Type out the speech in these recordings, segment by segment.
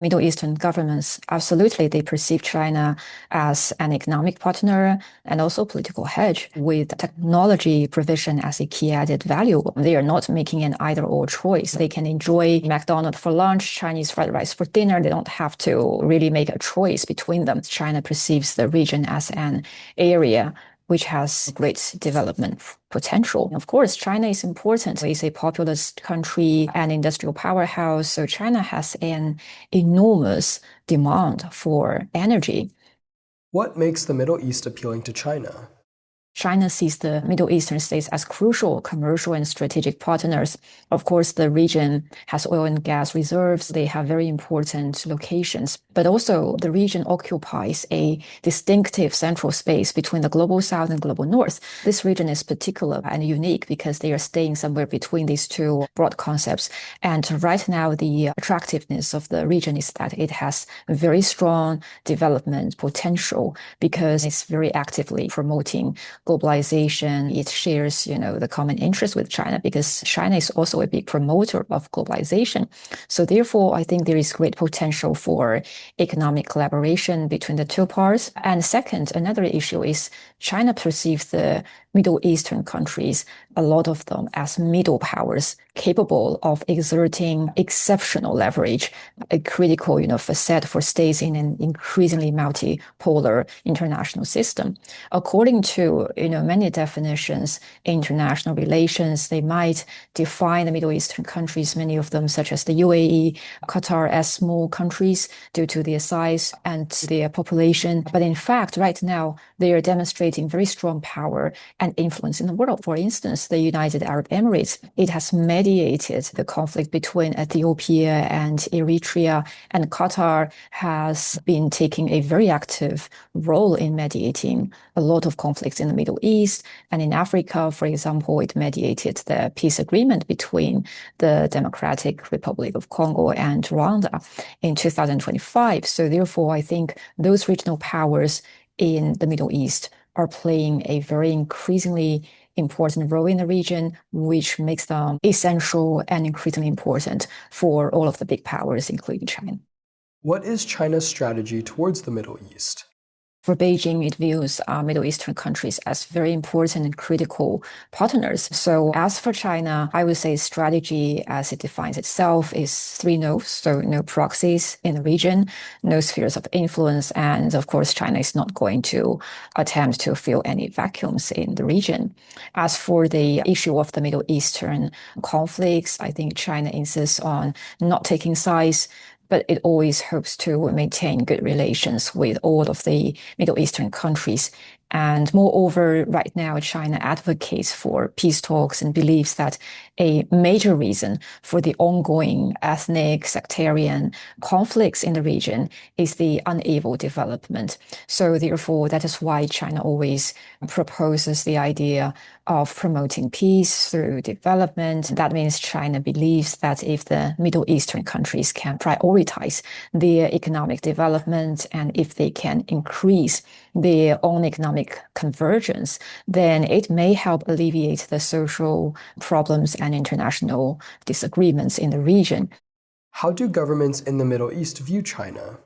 Middle Eastern governments, absolutely, they perceive China as an economic partner and also political hedge with technology provision as a key added value. They are not making an either or choice. They can enjoy McDonald's for lunch, Chinese fried rice for dinner. They don't have to really make a choice between them. China perceives the region as an area which has great development potential. Of course, China is important. It's a populous country and industrial powerhouse. So China has an enormous demand for energy. What makes the Middle East appealing to China? China sees the Middle Eastern states as crucial commercial and strategic partners. Of course, the region has oil and gas reserves. They have very important locations, but also the region occupies a distinctive central space between the global south and global north. This region is particular and unique because they are staying somewhere between these two broad concepts. And right now, the attractiveness of the region is that it has very strong development potential because it's very actively promoting globalization. It shares, the common interest with China because China is also a big promoter of globalization. So therefore, I think there is great potential for economic collaboration between the two parts. And second, another issue is China perceives the Middle Eastern countries, a lot of them as middle powers capable of exerting exceptional leverage, a critical, facet for states in an increasingly multipolar international system. According to, many definitions, international relations, they might define the Middle Eastern countries, many of them such as the UAE, Qatar, as small countries due to their size and their population. But in fact, right now, they are demonstrating very strong power and influence in the world. For instance, the United Arab Emirates, it has mediated the conflict between Ethiopia and Eritrea, and Qatar has been taking a very active role in mediating a lot of conflicts in the Middle East. And in Africa, for example, it mediated the peace agreement between the Democratic Republic of Congo and Rwanda in 2025. So therefore, I think those regional powers in the Middle East are playing a very increasingly important role in the region, which makes them essential and increasingly important for all of the big powers, including China. What is China's strategy towards the Middle East? For Beijing, it views Middle Eastern countries as very important and critical partners. So as for China, I would say strategy as it defines itself is three no's. So no proxies in the region, no spheres of influence, and of course, China is not going to attempt to fill any vacuums in the region. As for the issue of the Middle Eastern conflicts, I think China insists on not taking sides, but it always hopes to maintain good relations with all of the Middle Eastern countries. And moreover, right now, China advocates for peace talks and believes that a major reason for the ongoing ethnic, sectarian conflicts in the region is the uneven development. So therefore, that is why China always proposes the idea of promoting peace through development. That means China believes that if the Middle Eastern countries can prioritize their economic development and if they can increase their own economic convergence, then it may help alleviate the social problems and international disagreements in the region. How do governments in the Middle East view China?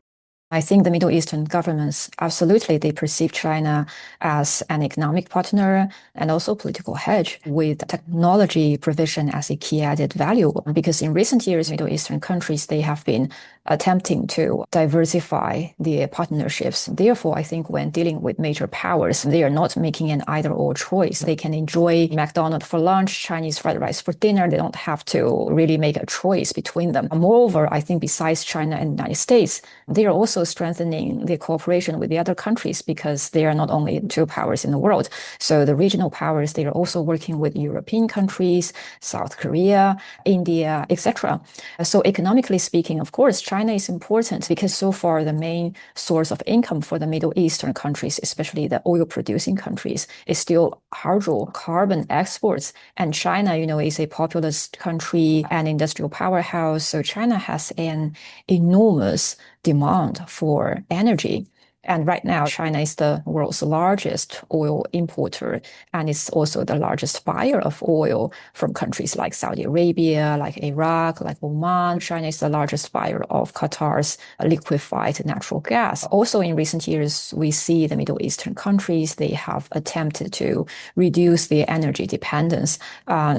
I think the Middle Eastern governments, absolutely, they perceive China as an economic partner and also political hedge with technology provision as a key added value. Because in recent years, Middle Eastern countries, they have been attempting to diversify their partnerships. Therefore, I think when dealing with major powers, they are not making an either or choice. They can enjoy McDonald's for lunch, Chinese fried rice for dinner. They don't have to really make a choice between them. Moreover, I think besides China and the United States, they are also strengthening their cooperation with the other countries because they are not only two powers in the world. So the regional powers, they are also working with European countries, South Korea, India, etc. So economically speaking, of course, China is important because so far the main source of income for the Middle Eastern countries, especially the oil producing countries, is still hydrocarbon exports. And China, is a populous country and industrial powerhouse. So China has an enormous demand for energy. And right now, China is the world's largest oil importer, and it's also the largest buyer of oil from countries like Saudi Arabia, like Iraq, like Oman. China is the largest buyer of Qatar's liquefied natural gas. Also, in recent years, we see the Middle Eastern countries, they have attempted to reduce their energy dependence.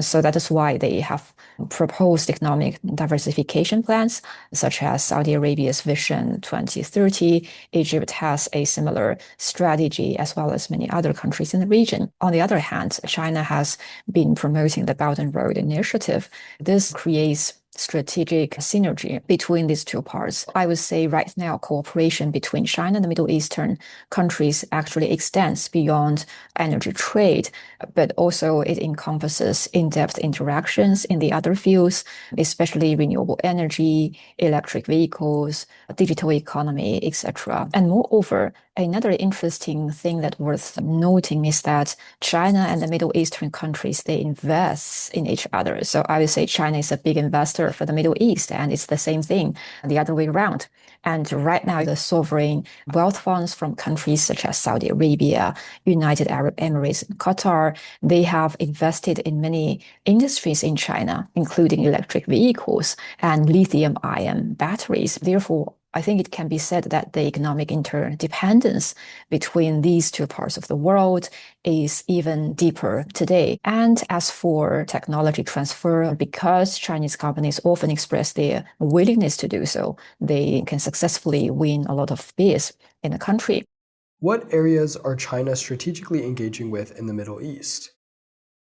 So that is why they have proposed economic diversification plans, such as Saudi Arabia's Vision 2030. Egypt has a similar strategy, as well as many other countries in the region. On the other hand, China has been promoting the Belt and Road Initiative. This creates strategic synergy between these two parts. I would say right now, cooperation between China and the Middle Eastern countries actually extends beyond energy trade, but also it encompasses in-depth interactions in the other fields, especially renewable energy, electric vehicles, digital economy, etc. And moreover, another interesting thing that worth noting is that China and the Middle Eastern countries, they invest in each other. So I would say China is a big investor for the Middle East, and it's the same thing the other way around. And right now, the sovereign wealth funds from countries such as Saudi Arabia, United Arab Emirates, and Qatar, they have invested in many industries in China, including electric vehicles and lithium-ion batteries. Therefore, I think it can be said that the economic interdependence between these two parts of the world is even deeper today. And as for technology transfer, because Chinese companies often express their willingness to do so, they can successfully win a lot of bids in the country. What areas are China strategically engaging with in the Middle East?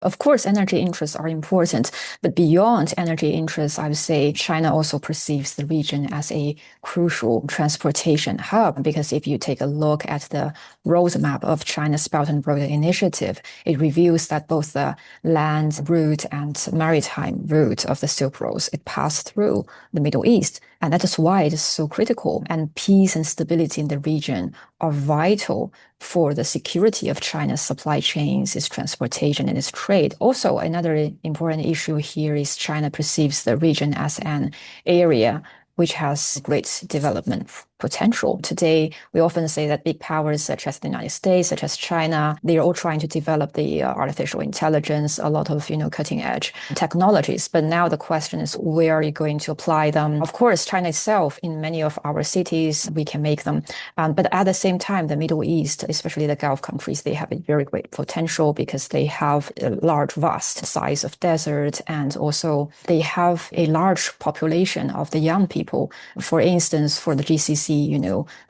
Of course, energy interests are important, but beyond energy interests, I would say China also perceives the region as a crucial transportation hub, because if you take a look at the roadmap of China's Belt and Road Initiative, it reveals that both the land route and maritime route of the Silk Road, it passed through the Middle East. And that is why it is so critical. And peace and stability in the region are vital for the security of China's supply chains, its transportation, and its trade. Also, another important issue here is China perceives the region as an area which has great development potential. Today, we often say that big powers such as the United States, such as China, they are all trying to develop the artificial intelligence, a lot of cutting edge technologies. But now the question is, where are you going to apply them? Of course, China itself, in many of our cities, we can make them. But at the same time, the Middle East, especially the Gulf countries, they have a very great potential because they have a large, vast size of desert, and also they have a large population of the young people. For instance, for the GCC,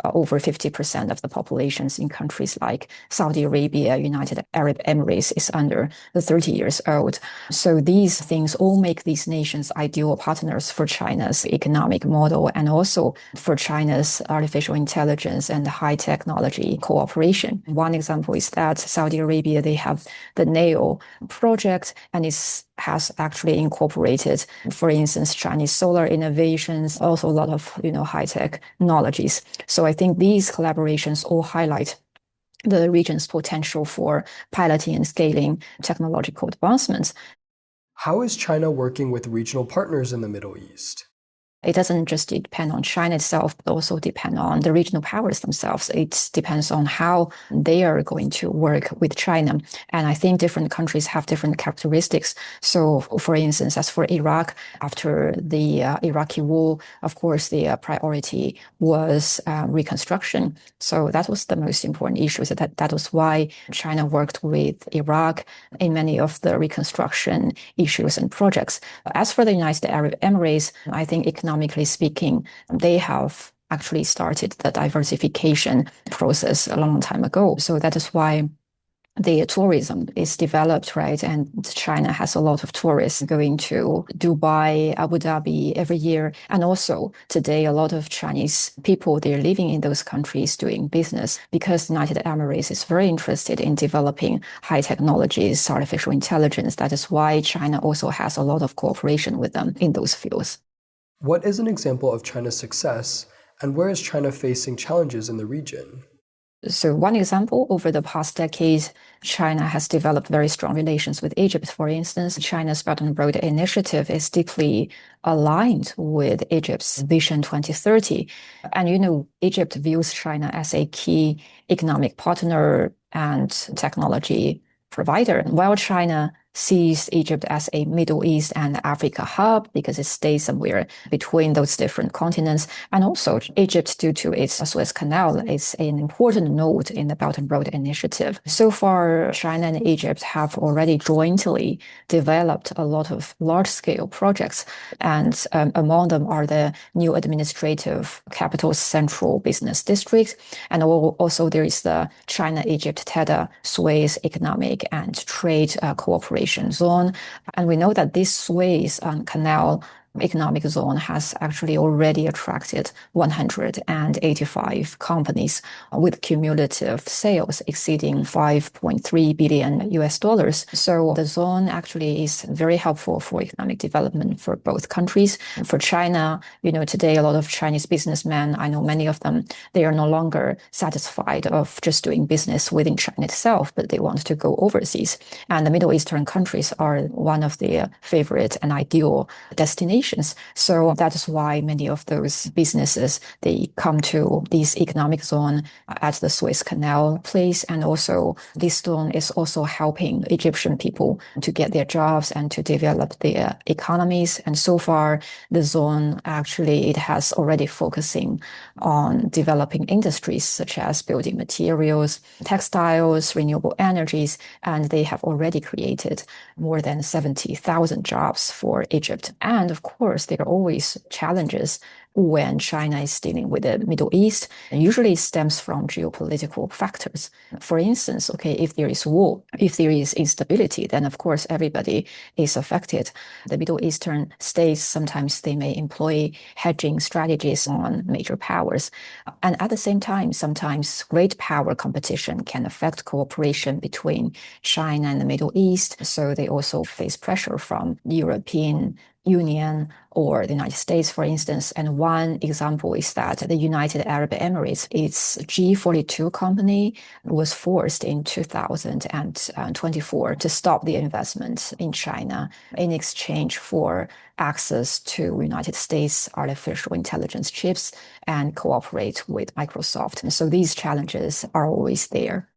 over 50% of the populations in countries like Saudi Arabia, United Arab Emirates is under the 30 years old. So these things all make these nations ideal partners for China's economic model and also for China's artificial intelligence and high technology cooperation. One example is that Saudi Arabia, they have the NEO project, and it has actually incorporated, for instance, Chinese solar innovations, also a lot of high-tech technologies. So I think these collaborations all highlight the region's potential for piloting and scaling technological advancements. How is China working with regional partners in the Middle East? It doesn't just depend on China itself, but also depend on the regional powers themselves. It depends on how they are going to work with China. And I think different countries have different characteristics. So, for instance, as for Iraq, after the Iraqi war, of course, the priority was reconstruction. So that was the most important issue. So that was why China worked with Iraq in many of the reconstruction issues and projects. As for the United Arab Emirates, I think economically speaking, they have actually started the diversification process a long time ago. So that is why the tourism is developed, right? And China has a lot of tourists going to Dubai, Abu Dhabi every year. And also today, a lot of Chinese people, they're living in those countries doing business because the United Emirates is very interested in developing high technologies, artificial intelligence. That is why China also has a lot of cooperation with them in those fields. What is an example of China's success, and where is China facing challenges in the region? So one example, over the past decade, China has developed very strong relations with Egypt. For instance, China's Belt and Road Initiative is deeply aligned with Egypt's Vision 2030. And Egypt views China as a key economic partner and technology provider, while China sees Egypt as a Middle East and Africa hub because it stays somewhere between those different continents. And also, Egypt, due to its Suez Canal, is an important node in the Belt and Road Initiative. So far, China and Egypt have already jointly developed a lot of large-scale projects, and among them are the new administrative capital central business district, and also there is the China-Egypt-Jeddah Suez Economic and Trade Cooperation Zone. And we know that this Suez Canal economic zone has actually already attracted 185 companies with cumulative sales exceeding 5.3 billion US dollars. So the zone actually is very helpful for economic development for both countries. For China, today a lot of Chinese businessmen, I know many of them, they are no longer satisfied of just doing business within China itself, but they want to go overseas. And the Middle Eastern countries are one of their favorite and ideal destinations. So that is why many of those businesses, they come to this economic zone at the Suez Canal place. And also this zone is also helping Egyptian people to get their jobs and to develop their economies. And so far, the zone actually, it has already focusing on developing industries such as building materials, textiles, renewable energies, and they have already created more than 70,000 jobs for Egypt. And of course, there are always challenges when China is dealing with the Middle East, and usually stems from geopolitical factors. For instance, if there is war, if there is instability, then of course everybody is affected. The Middle Eastern states, sometimes they may employ hedging strategies on major powers. And at the same time, sometimes great power competition can affect cooperation between China and the Middle East. So they also face pressure from the European Union or the United States, for instance. And one example is that the United Arab Emirates, its G42 company, was forced in 2024 to stop the investment in China in exchange for access to United States artificial intelligence chips and cooperate with Microsoft. And so these challenges are always there.